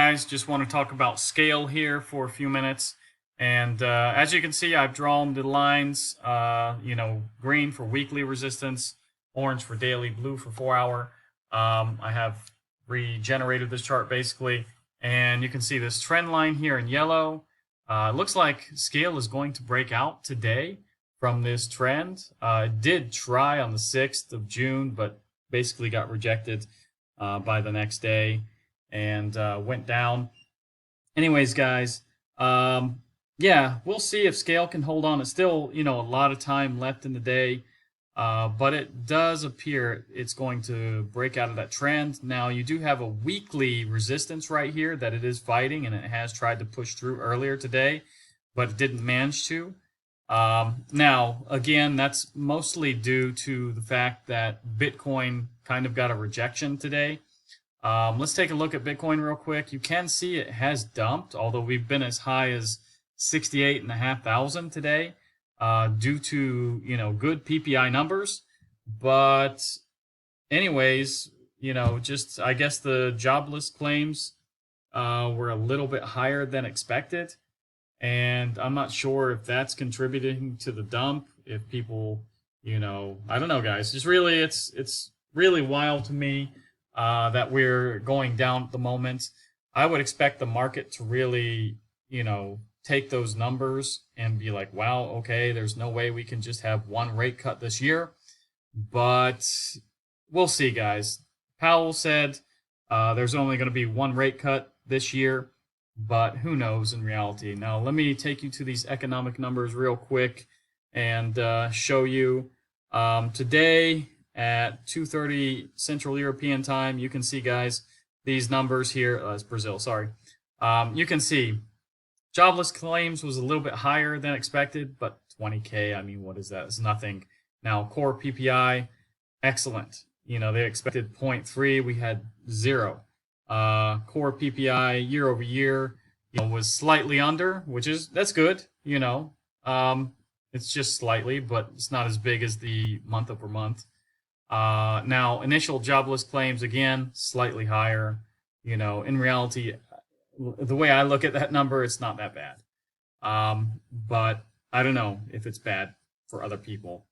guys, just want to talk about Skale here for a few minutes. And as you can see, I've drawn the lines, green for weekly resistance, orange for daily, blue for 4 hour. I have regenerated this chart basically, and you can see this trend line here in yellow. It looks like Skale is going to break out today from this trend. It did try on the 6th of June, but basically got rejected by the next day and went down. Anyways, guys, yeah, we'll see if Skale can hold on. It's still, a lot of time left in the day, but it does appear it's going to break out of that trend. Now, you do have a weekly resistance right here that it is fighting, and it has tried to push through earlier today, but it didn't manage to. Now, again, that's mostly due to the fact that Bitcoin kind of got a rejection today. Let's take a look at Bitcoin real quick. You can see it has dumped, although we've been as high as 68,500 today due to, good PPI numbers. But anyways, just I guess the jobless claims were a little bit higher than expected. And I'm not sure if that's contributing to the dump, if people, I don't know, guys. Just really, it's really wild to me that we're going down at the moment. I would expect the market to really, take those numbers and be like, wow, okay, there's no way we can just have one rate cut this year. But we'll see, guys. Powell said there's only going to be one rate cut this year, but who knows in reality. Now, let me take you to these economic numbers real quick and show you. Today at 2:30 Central European time, you can see, guys, these numbers here. It's Brazil, sorry. You can see jobless claims was a little bit higher than expected, but 20K, I mean, what is that? It's nothing. Now, core PPI, excellent. They expected 0.3. We had 0. Core PPI year over year, was slightly under, that's good. It's just slightly, but it's not as big as the month over month. Now, initial jobless claims, again, slightly higher. In reality, the way I look at that number, it's not that bad. But I don't know if it's bad for other people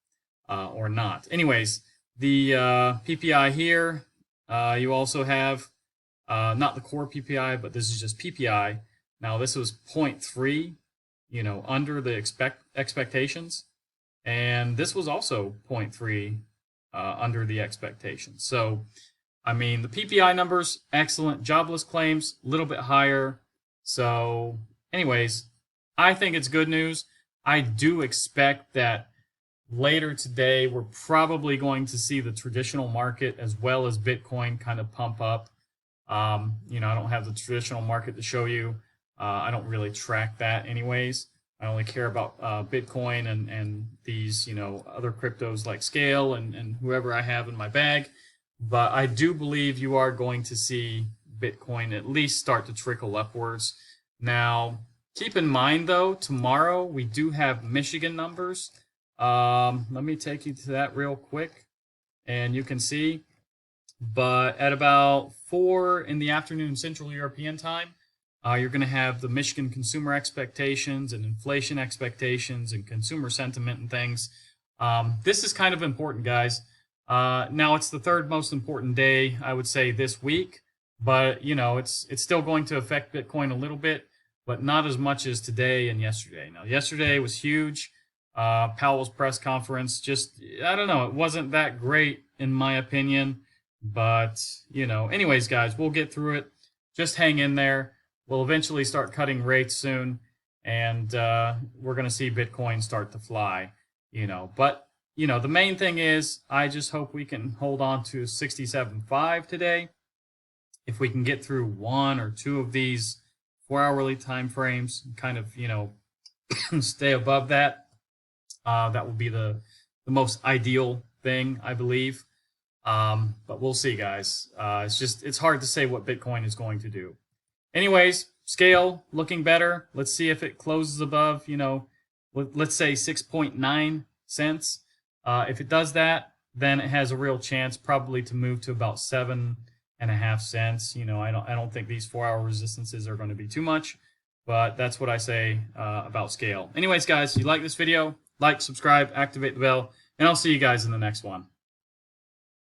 or not. Anyways, the PPI here, you also have not the core PPI, but this is just PPI. Now, this was 0.3, under the expectations. And this was also 0.3 under the expectations. So, I mean, the PPI numbers, excellent. Jobless claims, a little bit higher. So, anyways, I think it's good news. I do expect that later today, we're probably going to see the traditional market as well as Bitcoin kind of pump up. I don't have the traditional market to show you. I don't really track that anyways. I only care about Bitcoin and these, other cryptos like Skale and whoever I have in my bag. But I do believe you are going to see Bitcoin at least start to trickle upwards. Now, keep in mind, though, tomorrow we do have Michigan numbers. Let me take you to that real quick, and you can see. But at about 4 in the afternoon Central European time, you're going to have the Michigan consumer expectations and inflation expectations and consumer sentiment and things. This is kind of important, guys. Now, it's the third most important day, I would say, this week. But, it's still going to affect Bitcoin a little bit, but not as much as today and yesterday. Now, yesterday was huge. Powell's press conference, I don't know, it wasn't that great in my opinion. But, anyways, guys, we'll get through it. Just hang in there. We'll eventually start cutting rates soon, and we're going to see Bitcoin start to fly, But, the main thing is I just hope we can hold on to 67.5 today. If we can get through one or two of these 4-hourly time frames, kind of, stay above that, that will be the most ideal thing, I believe. But we'll see, guys. It's hard to say what Bitcoin is going to do. Anyways, Skale looking better. Let's see if it closes above, let's say 6.9 cents. If it does that, then it has a real chance probably to move to about 7 cents. You know, I don't think these 4-hour resistances are going to be too much, but that's what I say about Skale. Anyways, guys, if you like this video, like, subscribe, activate the bell, and I'll see you guys in the next one.